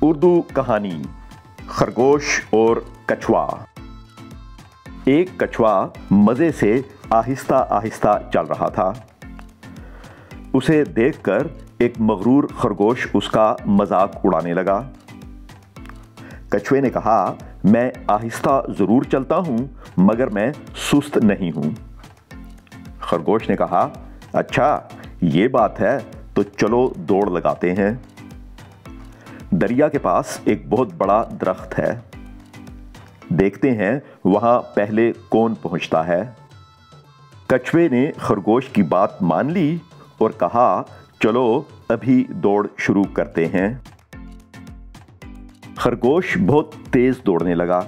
उर्दू कहानी खरगोश और कछुआ। एक कछुआ मज़े से आहिस्ता आहिस्ता चल रहा था। उसे देखकर एक मगरूर खरगोश उसका मजाक उड़ाने लगा। कछुए ने कहा, मैं आहिस्ता ज़रूर चलता हूँ मगर मैं सुस्त नहीं हूँ। खरगोश ने कहा, अच्छा ये बात है तो चलो दौड़ लगाते हैं। दरिया के पास एक बहुत बड़ा दरख्त है, देखते हैं वहां पहले कौन पहुंचता है। कछुए ने खरगोश की बात मान ली और कहा, चलो अभी दौड़ शुरू करते हैं। खरगोश बहुत तेज दौड़ने लगा।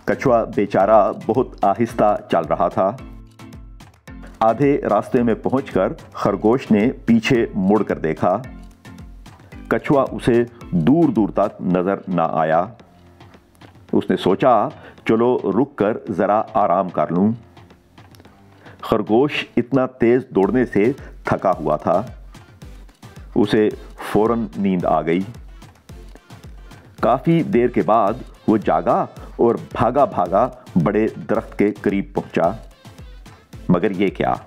कछुआ बेचारा बहुत आहिस्ता चल रहा था। आधे रास्ते में पहुंचकर खरगोश ने पीछे मुड़कर देखा। कछुआ उसे दूर दूर तक नजर ना आया। उसने सोचा, चलो रुककर जरा आराम कर लूं। खरगोश इतना तेज दौड़ने से थका हुआ था। उसे फौरन नींद आ गई। काफी देर के बाद वो जागा और भागा भागा बड़े दरख्त के करीब पहुंचा। मगर ये क्या,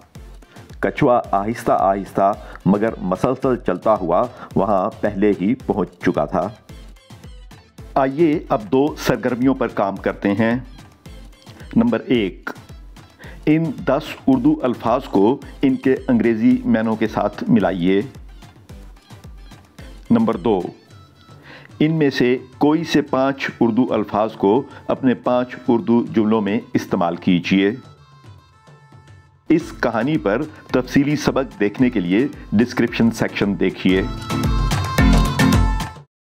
कछुआ आहिस्ता आहिस्ता मगर मसलसल चलता हुआ वहां पहले ही पहुंच चुका था। आइए अब 2 सरगर्मियों पर काम करते हैं। नंबर 1, इन 10 उर्दू अल्फाज को इनके अंग्रेजी मानों के साथ मिलाइए। नंबर 2, इनमें से कोई से 5 उर्दू अल्फाज को अपने 5 उर्दू जुमलों में इस्तेमाल कीजिए। इस कहानी पर तफसीली सबक देखने के लिए डिस्क्रिप्शन सेक्शन देखिए।